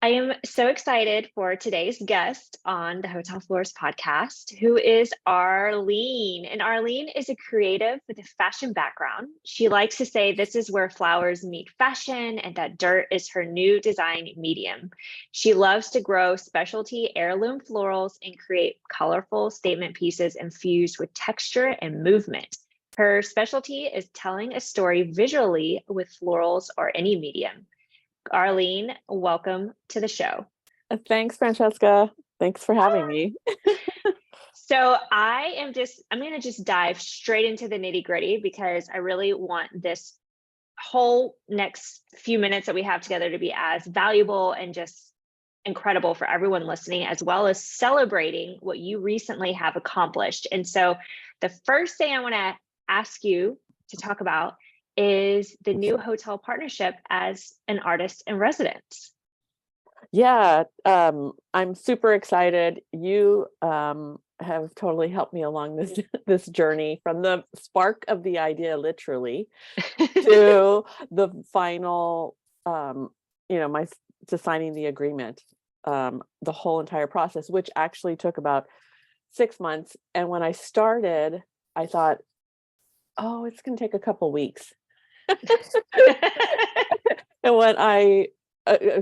I am so excited for today's guest on the Hotel Florist Podcast, who is Arlene. And Arlene is a creative with a fashion background. She likes to say this is where flowers meet fashion and that dirt is her new design medium. She loves to grow specialty heirloom florals and create colorful statement pieces infused with texture and movement. Her specialty is telling a story visually with florals or any medium. Arlene, welcome to the show. Thanks, Francesca. Thanks for having me. So I'm going to just dive straight into the nitty gritty because I really want this whole next few minutes that we have together to be as valuable and just incredible for everyone listening, as well as celebrating what you recently have accomplished. And so the first thing I want to ask you to talk about is the new hotel partnership as an artist in residence. Yeah, I'm super excited. You have totally helped me along this journey from the spark of the idea, literally, to the final, to signing the agreement, the whole entire process, which actually took about 6 months. And when I started, I thought, oh, it's going to take a couple weeks. And when I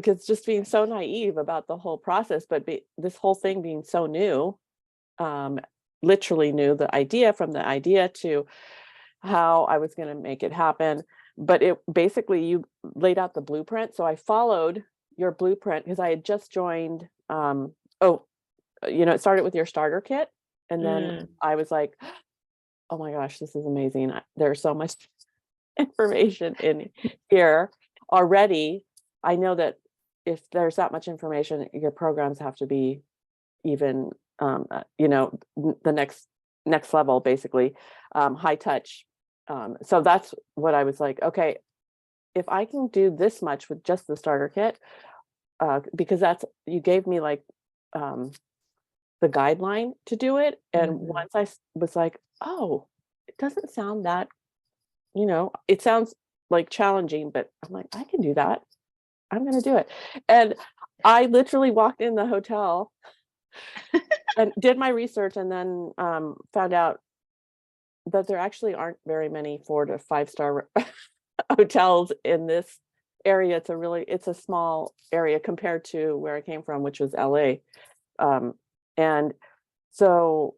just being so naive about the whole process, but this whole thing being so new, literally new, the idea to how I was going to make it happen. But it basically, you laid out the blueprint. So I followed your blueprint because I had just joined. It started with your starter kit. And then I was like, oh my gosh, this is amazing. There's so much information in here already. I know that if there's that much information, your programs have to be even, the next level, basically, high touch. So that's what I was like, okay, if I can do this much with just the starter kit, because you gave me like the guideline to do it. And once I was like, oh, it doesn't sound that, it sounds like challenging, but I'm like, I can do that. I'm going to do it. And I literally walked in the hotel and did my research, and then found out that there actually aren't very many 4 to 5 star hotels in this area. It's a small area compared to where I came from, which was LA. And so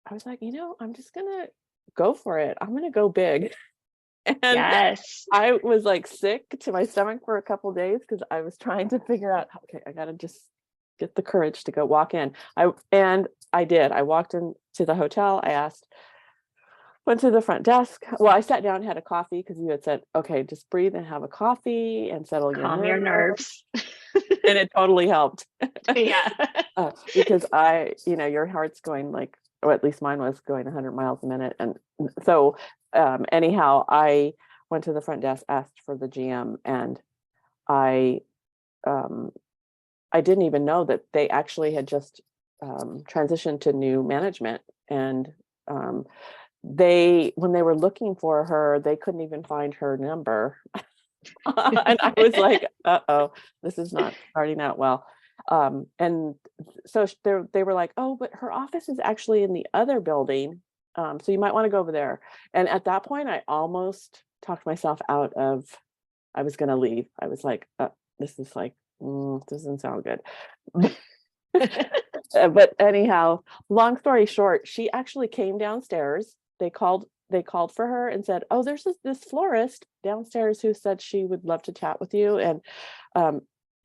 I was like, I'm just going to go for it. I'm going to go big. And yes, I was like sick to my stomach for a couple of days because I was trying to figure out, okay, I got to just get the courage to go walk in. I did. I walked into the hotel. Went to the front desk. Well, I sat down and had a coffee because you had said, okay, just breathe and have a coffee and settle calm your nerves. And it totally helped. Yeah. Because your heart's going like, or at least mine was going 100 miles a minute. And so anyhow, I went to the front desk, asked for the GM, and I didn't even know that they actually had just transitioned to new management. And when they were looking for her, they couldn't even find her number. And I was like, uh-oh, this is not starting out well. And so they were like, oh, but her office is actually in the other building. So you might want to go over there. And at that point, I almost talked myself out of, I was going to leave. I was like, this is like, doesn't sound good. But anyhow, long story short, she actually came downstairs. They called for her and said, oh, there's this florist downstairs who said she would love to chat with you. And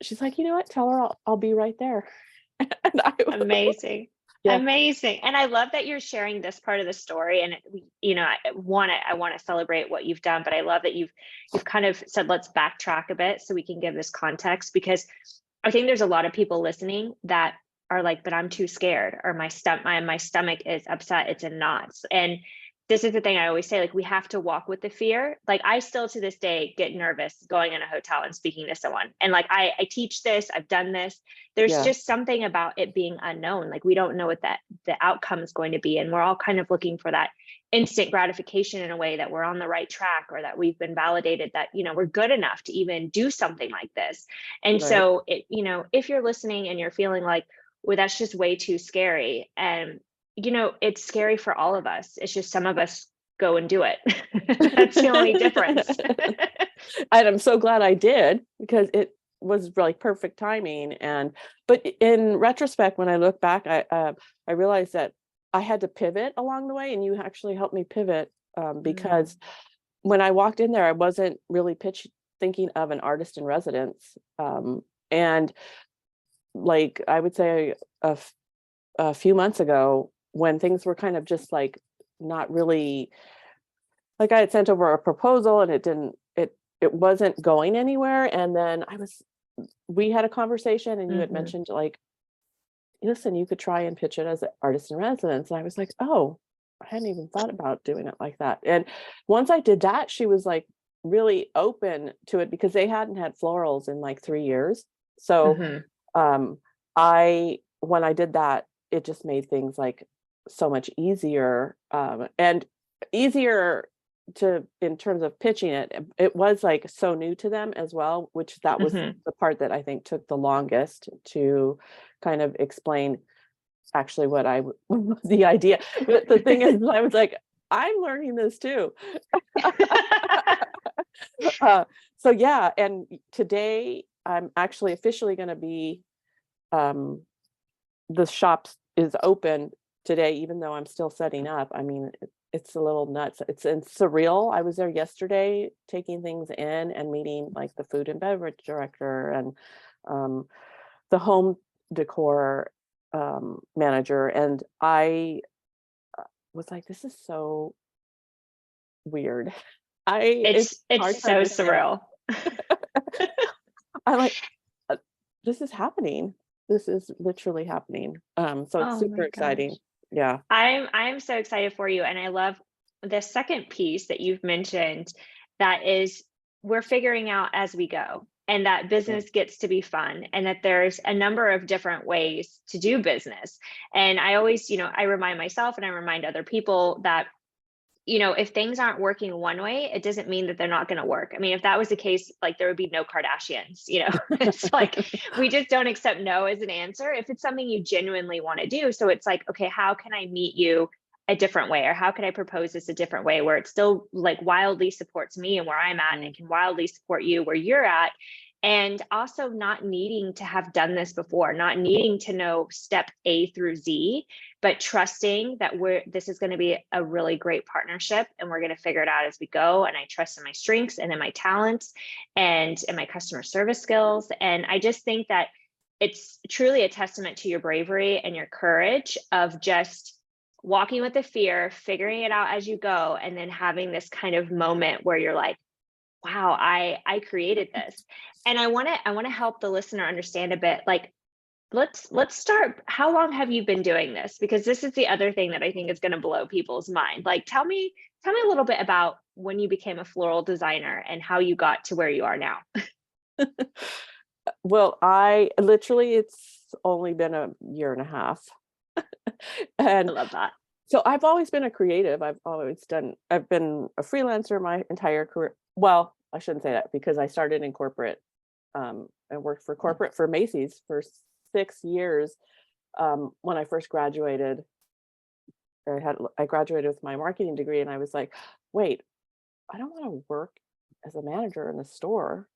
she's like, you know what, tell her I'll be right there. And amazing. Yeah. Amazing. And I love that you're sharing this part of the story. And I want to celebrate what you've done, but I love that you've kind of said, let's backtrack a bit so we can give this context, because I think there's a lot of people listening that are like, but I'm too scared, or my stomach is upset, it's in knots. And this is the thing I always say, like, we have to walk with the fear. Like, I still to this day get nervous going in a hotel and speaking to someone. And like, I teach this, I've done this. There's Yeah, just something about it being unknown. Like, we don't know what the outcome is going to be. And we're all kind of looking for that instant gratification in a way that we're on the right track, or that we've been validated that, we're good enough to even do something like this. And right. so if you're listening and you're feeling like, well, that's just way too scary. And it's scary for all of us. It's just some of us go and do it. That's the only difference. And I'm so glad I did, because it was really perfect timing. But in retrospect, when I look back, I realized that I had to pivot along the way, and you actually helped me pivot, because when I walked in there, I wasn't really thinking of an artist in residence. And like, I would say a few months ago, when things were kind of just like not really, like, I had sent over a proposal and it wasn't going anywhere. And then we had a conversation, and you had mentioned, like, listen, you could try and pitch it as an artist in residence. And I was like, oh, I hadn't even thought about doing it like that. And once I did that, she was like really open to it, because they hadn't had florals in like 3 years. So when I did that, it just made things like so much easier, and easier in terms of pitching it. It was like so new to them as well, which that was the part that I think took the longest to kind of explain actually what the idea. But the thing is, I was like, I'm learning this too. So yeah, and today I'm actually officially going to be, the shop is open today, even though I'm still setting up. I mean, it's a little nuts. It's surreal. I was there yesterday taking things in and meeting like the food and beverage director and the home decor manager. And I was like, this is so weird. It's hard it's to so understand. surreal. I like, this is happening. This is literally happening. So it's Oh super my exciting. gosh. Yeah. I'm so excited for you. And I love the second piece that you've mentioned, that is, we're figuring out as we go, and that Yeah. business gets to be fun, and that there's a number of different ways to do business. And I always, I remind myself and I remind other people that, if things aren't working one way, it doesn't mean that they're not going to work. I mean, if that was the case, like, there would be no Kardashians, it's like, we just don't accept no as an answer if it's something you genuinely want to do. So it's like, okay, how can I meet you a different way? Or how can I propose this a different way where it still like wildly supports me and where I'm at, and it can wildly support you where you're at? And also not needing to have done this before, not needing to know step A through Z, but trusting that this is going to be a really great partnership, and we're going to figure it out as we go. And I trust in my strengths and in my talents and in my customer service skills. And I just think that it's truly a testament to your bravery and your courage of just walking with the fear, figuring it out as you go, and then having this kind of moment where you're like, wow, I created this. And I want to help the listener understand a bit, like, let's start. How long have you been doing this? Because this is the other thing that I think is going to blow people's mind. Like, tell me a little bit about when you became a floral designer and how you got to where you are now. Well, it's only been a year and a half. I And love that. so I've always been a creative. I've been a freelancer my entire career. Well, I shouldn't say that, because I started in corporate. I worked for Macy's for 6 years. When I first graduated, I graduated with my marketing degree, and I was like, wait, I don't want to work as a manager in a store.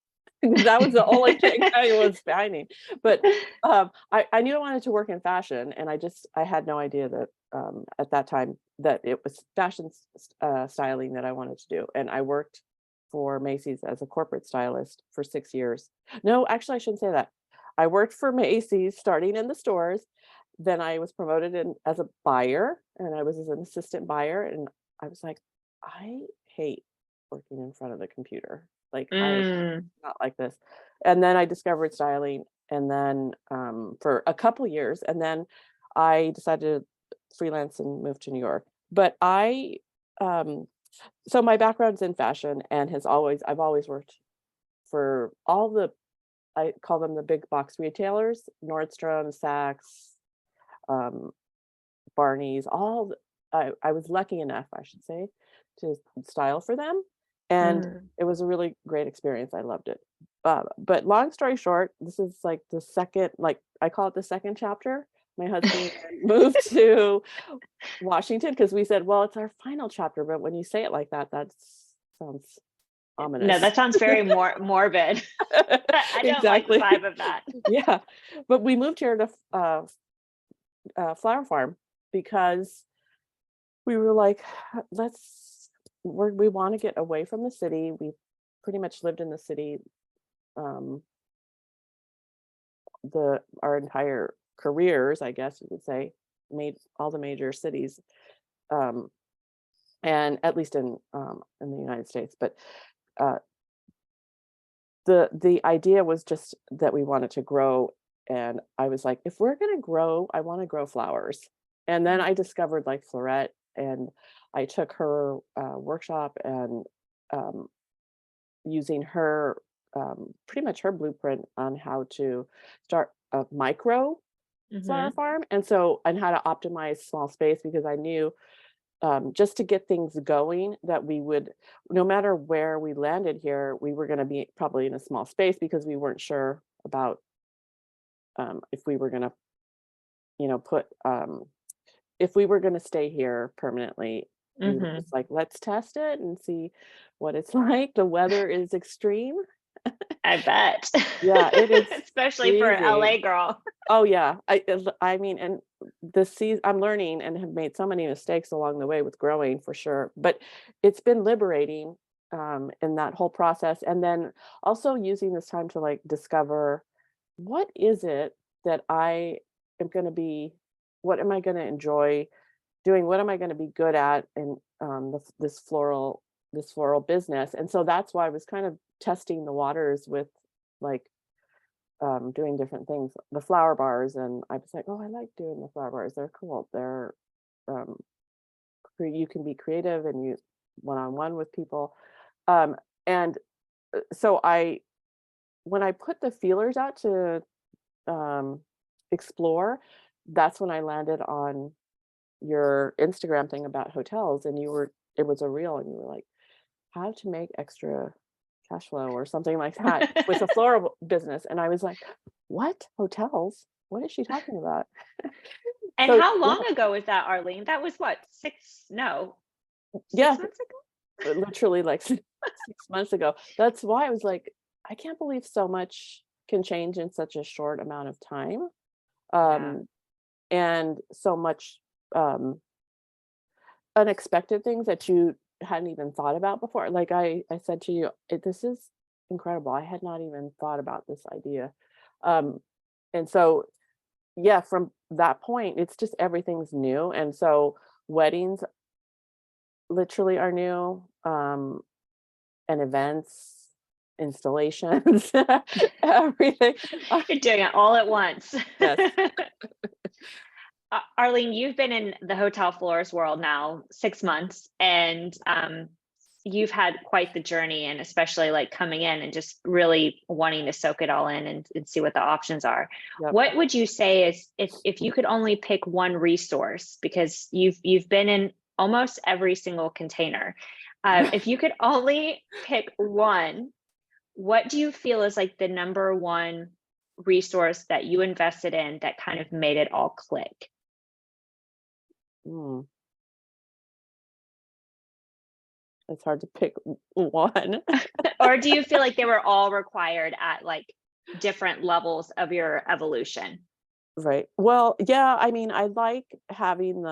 That was the only thing I was finding. But I knew I wanted to work in fashion, and I had no idea that at that time that it was fashion styling that I wanted to do. And I worked for Macy's as a corporate stylist for 6 years. No, actually, I shouldn't say that. I worked for Macy's starting in the stores. Then I was promoted as a buyer, and I was as an assistant buyer. And I was like, I hate working in front of the computer. Like, I not like this. And then I discovered styling, and then for a couple years, and then I decided to freelance and move to New York. But I so my background's in fashion and I've always worked for all I call them the big box retailers, Nordstrom, Saks, um, Barney's, I was lucky enough, I should say, to style for them. And it was a really great experience. I loved it. But long story short, this is like the second, like I call it the second chapter. My husband moved to Washington because we said, well, it's our final chapter. But when you say it like that, that sounds ominous. No, that sounds very morbid. I don't like the vibe of that. Yeah. But we moved here to flower farm because we were like, we want to get away from the city. We pretty much lived in the city our entire careers, I guess you could say, made all the major cities, and at least in the United States. But the idea was just that we wanted to grow, and I was like, if we're going to grow, I want to grow flowers. And then I discovered like Florette, and I took her workshop and using her pretty much her blueprint on how to start a micro flower farm, and how to optimize small space, because I knew just to get things going that we would, no matter where we landed here, we were going to be probably in a small space because we weren't sure about if we were going to put if we were going to stay here permanently. We were just like, let's test it and see what it's like. The weather is extreme. I bet. Yeah, it is. Especially for an LA girl. Oh yeah. I mean, and the season, I'm learning and have made so many mistakes along the way with growing, for sure. But it's been liberating in that whole process. And then also using this time to like discover, what is it that I am going to be, what am I going to enjoy doing? What am I going to be good at in this floral business? And so that's why I was kind of testing the waters with like doing different things, the flower bars. And I was like, oh, I like doing the flower bars. They're cool. They're you can be creative and you one-on-one with people. And so when I put the feelers out to explore, that's when I landed on your Instagram thing about hotels, and it was a reel, and you were like, how to make extra cash flow or something like that with a floral business. And I was like, what? Hotels? What is she talking about? And so, how long ago was that, Arlene? That was what, 6 months ago? Literally like 6 months ago. That's why I was like, I can't believe so much can change in such a short amount of time. And so much unexpected things that you hadn't even thought about before. Like I said to you, this is incredible. I had not even thought about this idea. And so, yeah, from that point, it's just everything's new. And so weddings literally are new, and events, installations, everything. You're doing it all at once. Yes. Arlene, you've been in the hotel florist world now 6 months, and you've had quite the journey, and especially like coming in and just really wanting to soak it all in and see what the options are. Yep. What would you say is, if you could only pick one resource, because you've been in almost every single container, if you could only pick one, what do you feel is like the number one resource that you invested in that kind of made it all click? It's hard to pick one. Or do you feel like they were all required at like different levels of your evolution? Right. Well, yeah, I mean, I like having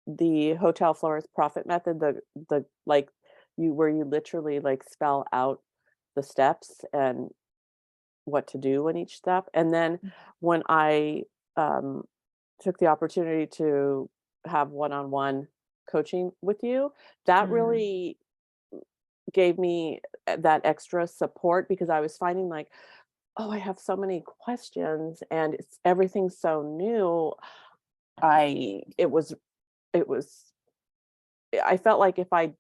the Hotel Florist Profit Method, the like where you literally like spell out the steps and what to do in each step. And then when I took the opportunity to have one-on-one coaching with you, that really gave me that extra support, because I was finding like, oh, I have so many questions and everything's so new. It was I felt like if I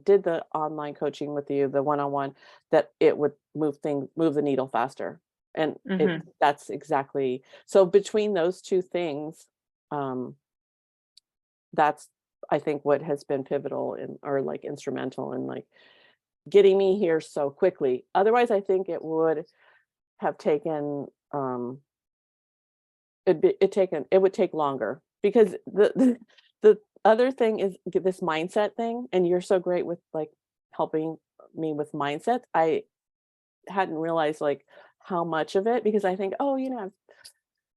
did the online coaching with you, the one-on-one, that it would move the needle faster. And that's exactly, so between those two things, that's, I think, what has been pivotal or like instrumental in like getting me here so quickly. Otherwise, I think it would have taken, it would take longer, because the other thing is this mindset thing, and you're so great with like helping me with mindset. I hadn't realized like how much of it, because I think, oh,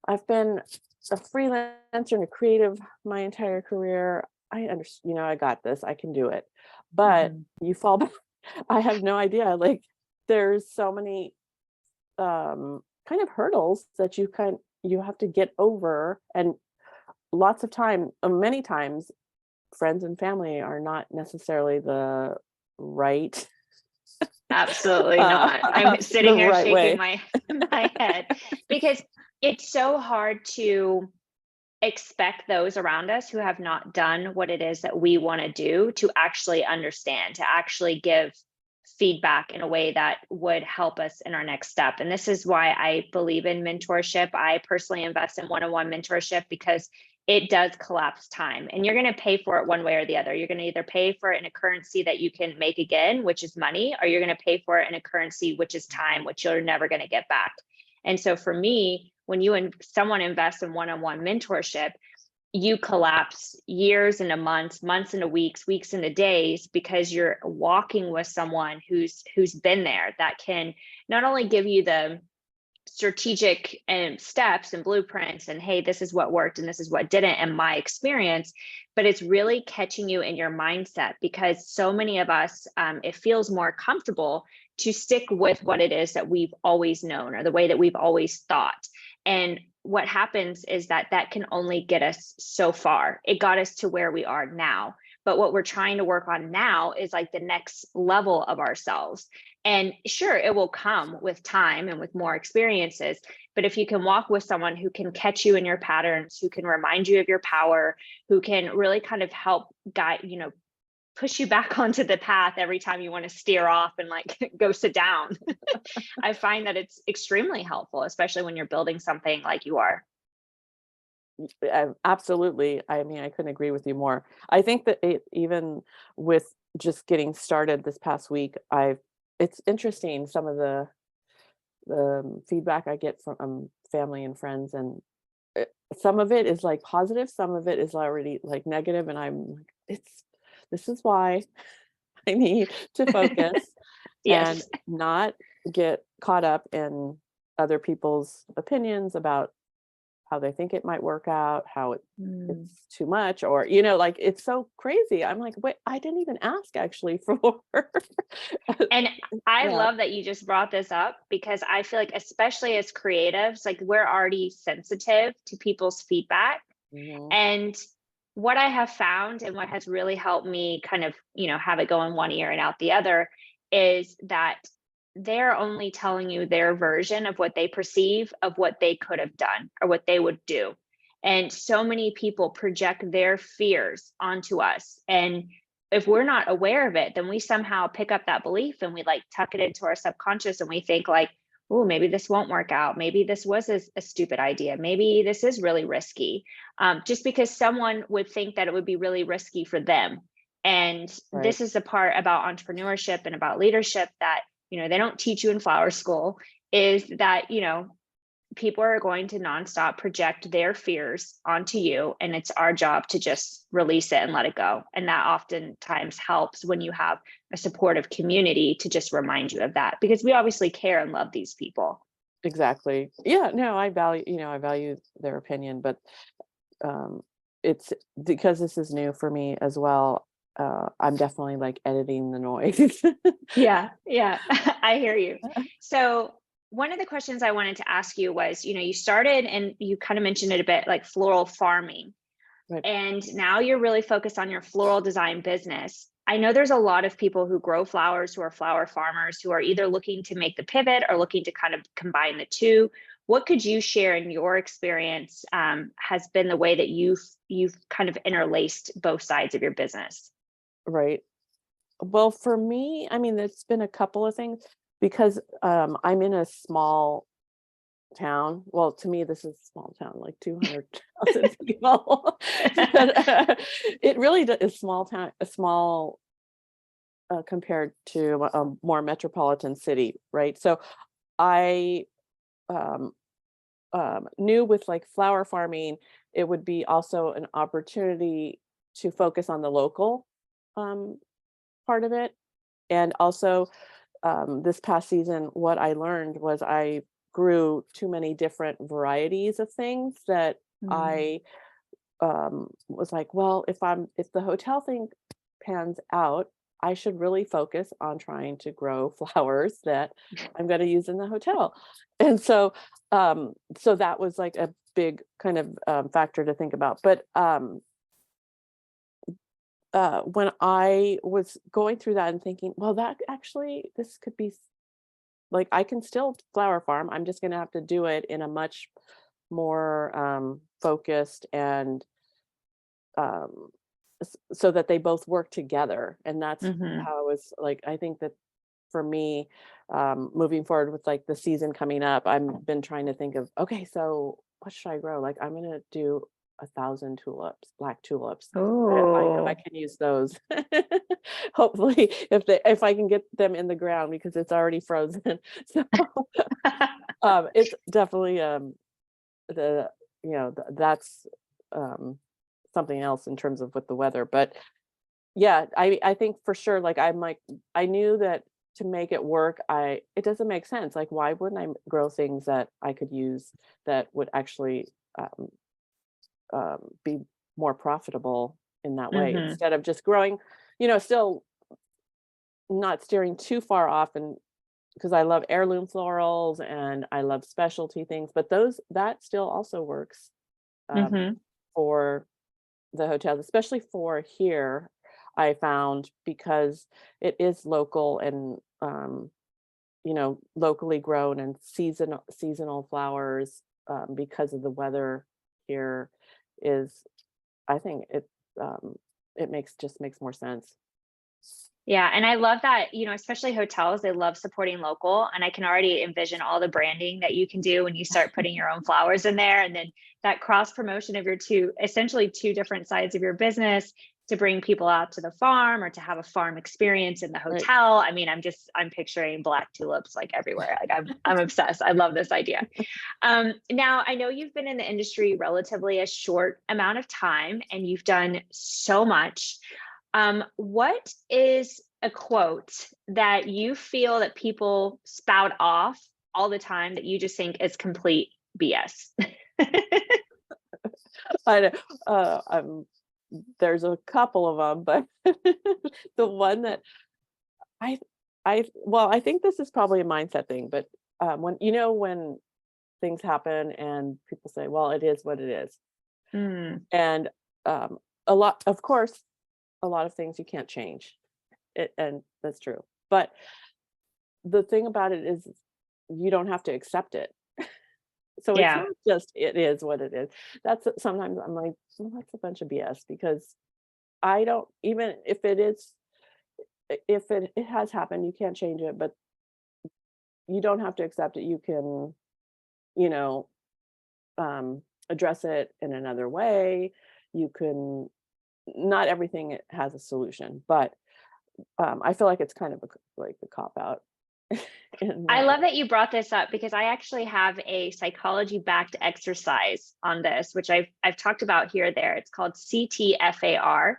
I've been a freelancer and a creative my entire career. I understand, I got this, I can do it. But you fall back. I have no idea. Like, there's so many kind of hurdles that you have to get over, and many times friends and family are not necessarily the right Absolutely not. I'm sitting here right way. shaking my head, because it's so hard to expect those around us who have not done what it is that we want to do to actually understand, to actually give feedback in a way that would help us in our next step. And this is why I believe in mentorship. I personally invest in one-on-one mentorship, because it does collapse time, and you're going to pay for it one way or the other. You're going to either pay for it in a currency that you can make again, which is money, or you're going to pay for it in a currency, which is time, which you're never going to get back. And so for me, when you and someone invest in one-on-one mentorship, you collapse years into months, months into weeks, weeks into days, because you're walking with someone who's been there, that can not only give you the strategic steps and blueprints and, hey, this is what worked and this is what didn't in my experience, but it's really catching you in your mindset, because so many of us, it feels more comfortable to stick with what it is that we've always known, or the way that we've always thought. And what happens is that can only get us so far. It got us to where we are now. But what we're trying to work on now is like the next level of ourselves. And sure, it will come with time and with more experiences. But if you can walk with someone who can catch you in your patterns, who can remind you of your power, who can really kind of help guide, push you back onto the path every time you want to steer off and like go sit down. I find that it's extremely helpful, especially when you're building something like you are. Absolutely. I mean, I couldn't agree with you more. I think that even with just getting started this past week, it's interesting, some of the feedback I get from family and friends, and some of it is like positive, some of it is already like negative, and I'm like, this is why I need to focus Yes. and not get caught up in other people's opinions about how they think it might work out, how it's too much, or, like, it's so crazy. I'm like, wait, I didn't even ask actually for. And I Yeah. love that you just brought this up, because I feel like, especially as creatives, like, we're already sensitive to people's feedback. And what I have found, and what has really helped me kind of, have it go in one ear and out the other, is that they're only telling you their version of what they perceive of what they could have done or what they would do. And so many people project their fears onto us. And if we're not aware of it, then we somehow pick up that belief and we like tuck it into our subconscious, and we think like, oh, maybe this won't work out. Maybe this was a stupid idea. Maybe this is really risky, just because someone would think that it would be really risky for them. And this is the part about entrepreneurship and about leadership that, they don't teach you in flower school, is that, people are going to nonstop project their fears onto you. And it's our job to just release it and let it go. And that oftentimes helps when you have a supportive community to just remind you of that, because we obviously care and love these people. Exactly. Yeah, no, I value their opinion, but it's because this is new for me as well. I'm definitely like editing the noise. Yeah. I hear you. So one of the questions I wanted to ask you was, you started, and you kind of mentioned it a bit, like floral farming. Right. And now you're really focused on your floral design business. I know there's a lot of people who grow flowers, who are flower farmers, who are either looking to make the pivot or looking to kind of combine the two. What could you share in your experience has been the way that you've kind of interlaced both sides of your business? Right. Well, for me, I mean, it's been a couple of things because I'm in a small town. Well, to me, this is a small town, like 200,000 people. But, it really is small town, a small compared to a more metropolitan city, right? So I um, knew with like flower farming, it would be also an opportunity to focus on the local um, part of it. And also, this past season, what I learned was I grew too many different varieties of things that Mm. I was like, well, if the hotel thing pans out, I should really focus on trying to grow flowers that I'm going to use in the hotel. And so that was like a big kind of factor to think about. But when I was going through that and thinking, well, that actually, this could be like, I can still flower farm. I'm just going to have to do it in a much more focused and um, so that they both work together. And that's Hmm. how it was like, I think that for me, moving forward with like the season coming up, I've been trying to think of, okay, so what should I grow? Like, I'm going to do 1,000 tulips, black tulips. If I Oh. can use those, hopefully, if I can get them in the ground because it's already frozen. So it's definitely the that's um, something else in terms of with the weather. But yeah, I think for sure, like I'm like I knew that to make it work, it doesn't make sense. Like, why wouldn't I grow things that I could use that would actually um, be more profitable in that way Hmm. instead of just growing, still not steering too far off. And because I love heirloom florals and I love specialty things, but that still also works um, Hmm. for the hotels, especially for here. I found because it is local and locally grown and seasonal flowers, because of the weather here is, I think it makes more sense. Yeah, and I love that, especially hotels, they love supporting local. And I can already envision all the branding that you can do when you start putting your own flowers in there. And then that cross promotion of your essentially two different sides of your business to bring people out to the farm or to have a farm experience in the Right. hotel. I mean, I'm picturing black tulips like everywhere. Like I'm obsessed. I love this idea. Now, I know you've been in the industry relatively a short amount of time and you've done so much. What is a quote that you feel that people spout off all the time that you just think is complete BS? I know, there's a couple of them, but the one that I I think this is probably a mindset thing, but when things happen and people say, well, it is what it is. Mm, And a lot, of course, a lot of things you can't change it, and that's true. But the thing about it is you don't have to accept it. So it's yeah. not just it is what it is. Sometimes I'm like, well, that's a bunch of BS because I don't, even if it is, if it has happened, you can't change it, but you don't have to accept it. You can, you know, address it in another way. You can, not everything has a solution, but I feel like it's kind of like a cop out in I that way. love that you brought this up because I actually have a psychology backed exercise on this, which I've talked about here or there. It's called CTFAR.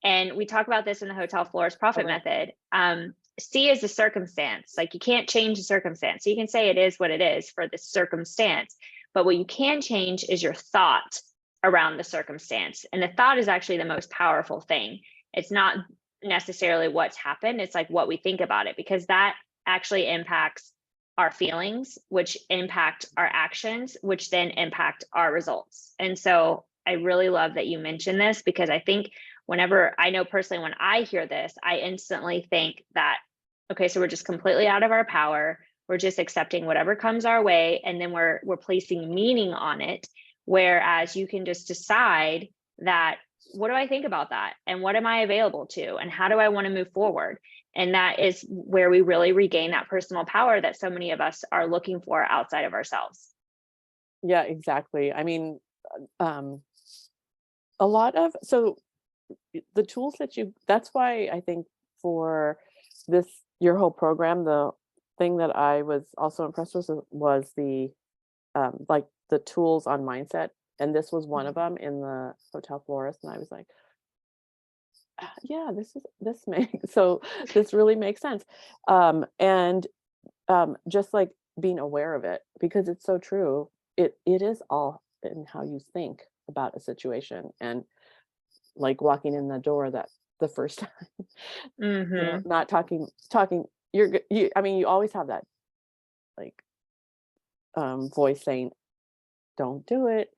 And we talk about this in the Hotel Florist All Profit right. Method. C is the circumstance. Like you can't change the circumstance. So you can say it is what it is for the circumstance. But what you can change is your thought around the circumstance. And the thought is actually the most powerful thing. It's not necessarily what's happened, it's like what we think about it, because that actually impacts our feelings, which impact our actions, which then impact our results. And so I really love that you mentioned this because I think whenever I know personally, when I hear this, I instantly think that, okay, so we're just completely out of our power. We're just accepting whatever comes our way. And then we're placing meaning on it. Whereas you can just decide that what do I think about that? And what am I available to? And how do I want to move forward? And that is where we really regain that personal power that so many of us are looking for outside of ourselves. Yeah, exactly. I mean, um, a lot of, so the tools that that's why I think for this, your whole program, the thing that I was also impressed with was the, like the tools on mindset. And this was one of them in the Hotel Florist. And I was like, yeah, this makes, so this really makes sense. And just like being aware of it, because it's so true. It is all in how you think about a situation, and like walking in the door that the first time, not talking, I mean, you always have that like voice saying, don't do it.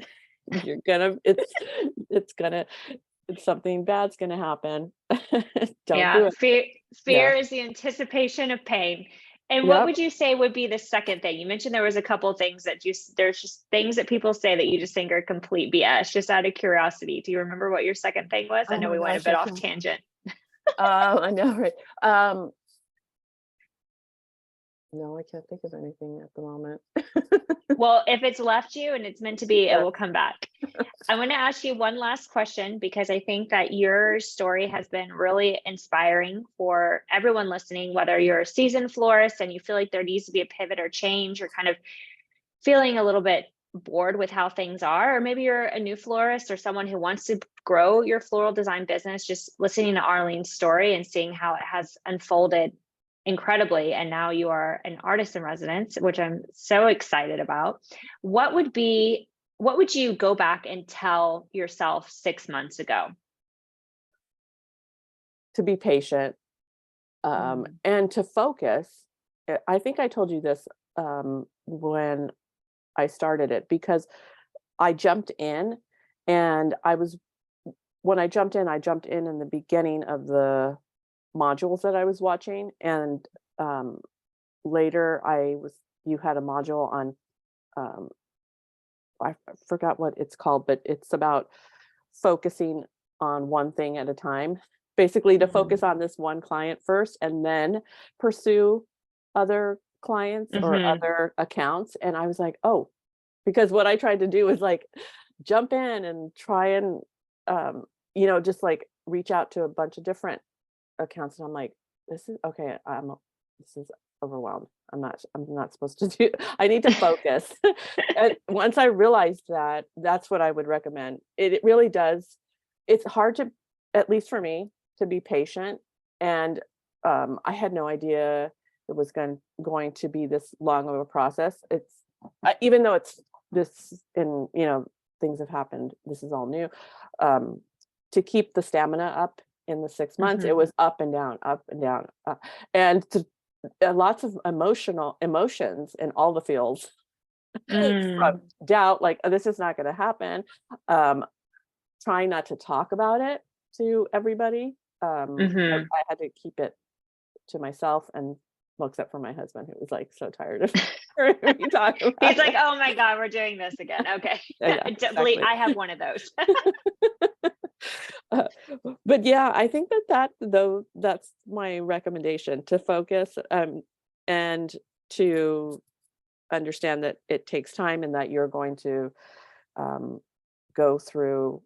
You're gonna, it's something bad's gonna happen. Don't do Yeah, it. fear Yeah. is the anticipation of pain. And what Yep. would you say would be the second thing? You mentioned there was a couple things that there's just things that people say that you just think are complete BS, just out of curiosity. Do you remember what your second thing was? I Oh know my we went a gosh, bit I off can't. tangent. I know, right? No, I can't think of anything at the moment. Well, if it's left you and it's meant to be, it Yeah. will come back. I want to ask you one last question because I think that your story has been really inspiring for everyone listening, whether you're a seasoned florist and you feel like there needs to be a pivot or change, or kind of feeling a little bit bored with how things are, or maybe you're a new florist or someone who wants to grow your floral design business. Just listening to Arlene's story and seeing how it has unfolded incredibly, and now you are an artist in residence, which I'm so excited about. What would you go back and tell yourself 6 months ago? To be patient, Mm. and to focus. I think I told you this when I started it, because I jumped in, and when I jumped in the beginning of the modules that I was watching, and later you had a module on, um, I forgot what it's called, but it's about focusing on one thing at a time. Basically, to Mm-hmm. focus on this one client first and then pursue other clients or Mm-hmm. other accounts. And I was like, oh, because what I tried to do was like jump in and try and, um, just like reach out to a bunch of different accounts. And I'm like, this is okay. This is overwhelmed. I'm not supposed to do, I need to focus. And once I realized that, that's what I would recommend. It really does. It's hard to, at least for me, to be patient. And I had no idea it was going to be this long of a process. Even though it's this, and things have happened, this is all new. To keep the stamina up in the 6 months, it Mm-hmm. was up and down, and lots of emotions in all the fields. From Mm. doubt, like, "Oh, this is not gonna happen," um, trying not to talk about it to everybody. Mm-hmm. I had to keep it to myself, and well, except for my husband, who was, like, so tired of hearing me talk He's about like, it. oh my God, we're doing this again. Okay. Yeah, exactly. I have one of those. Uh, but yeah, I think though, that's my recommendation, to focus, and to understand that it takes time, and that you're going to um, go through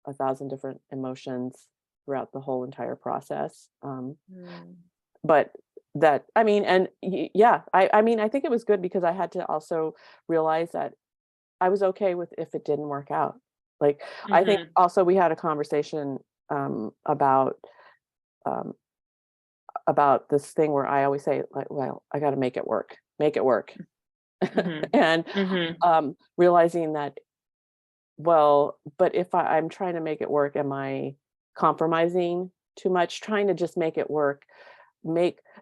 1,000 different emotions throughout the whole entire process. Mm. But that, I mean, and yeah, I mean, I think it was good because I had to also realize that I was okay with if it didn't work out. Like, I think Mm-hmm. also we had a conversation um, about um, about this thing where I always say, like, well, I got to make it work, and Mm-hmm. Mm-hmm. realizing that, well, but if I'm trying to make it work, am I compromising too much? Trying to just make it work,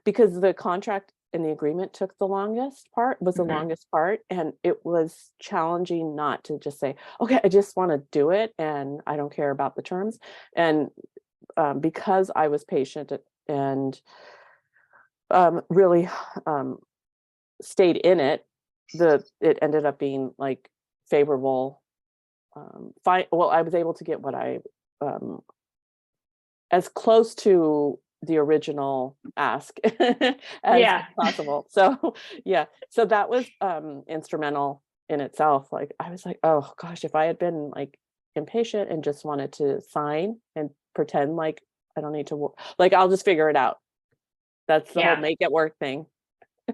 because the contract and the agreement was the Mm-hmm. longest part, and it was challenging not to just say, okay, I just want to do it, and I don't care about the terms. And because I was patient and really stayed in it, it ended up being like favorable. Well, I was able to get what I as close to the original ask as possible. So yeah, so that was instrumental in itself. Like I was like, oh gosh, if I had been like impatient and just wanted to sign and pretend like I don't need to work, like I'll just figure it out. That's the whole make it work thing.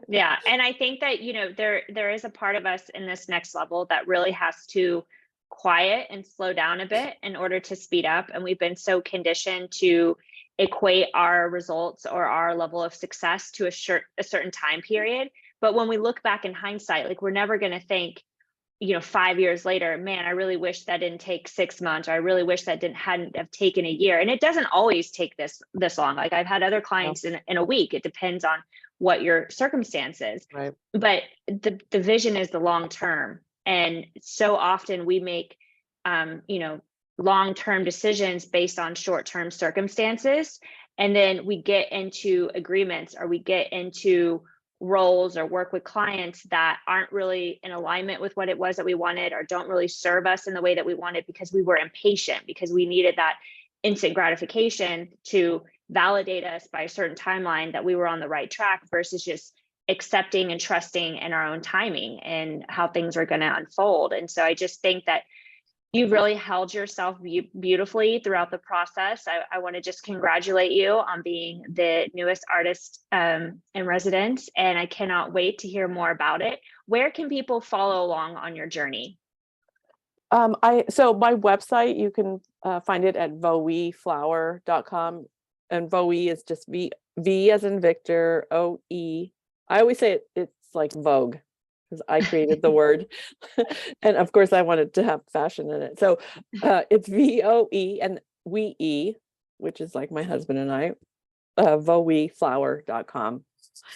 Yeah. And I think that, there is a part of us in this next level that really has to quiet and slow down a bit in order to speed up. And we've been so conditioned to equate our results or our level of success to a certain time period. But when we look back in hindsight, like we're never going to think, 5 years later, man, I really wish that didn't take 6 months, or I really wish that hadn't have taken a year. And it doesn't always take this long. Like I've had other clients in a week. It depends on what your circumstances. Right. But the vision is the long term. And so often we make, long-term decisions based on short-term circumstances. And then we get into agreements, or we get into roles or work with clients that aren't really in alignment with what it was that we wanted, or don't really serve us in the way that we wanted, because we were impatient, because we needed that instant gratification to validate us by a certain timeline that we were on the right track, versus just accepting and trusting in our own timing and how things are going to unfold. And so I just think that you've really held yourself beautifully throughout the process. I want to just congratulate you on being the newest artist in residence, and I cannot wait to hear more about it. Where can people follow along on your journey? So my website, you can find it at voeflower.com, and Voe is just V as in Victor, OE. I always say it's like Vogue, because I created the word. And of course I wanted to have fashion in it. So it's VOE and WE, which is like my husband and I, voeflower.com.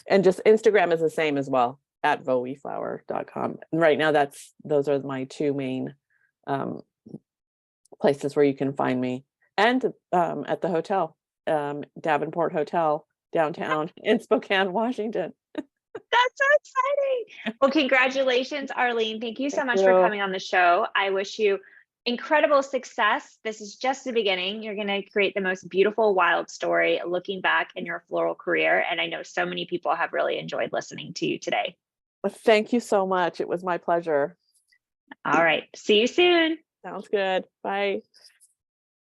And just Instagram is the same as well, at voeflower.com. And right now those are my two main places where you can find me. And at the hotel, Davenport Hotel, downtown in Spokane, Washington. That's so exciting. Well, congratulations, Arlene. Thank you so much for coming on the show. I wish you incredible success. This is just the beginning. You're going to create the most beautiful, wild story looking back in your floral career. And I know so many people have really enjoyed listening to you today. Well, thank you so much. It was my pleasure. All right. See you soon. Sounds good. Bye.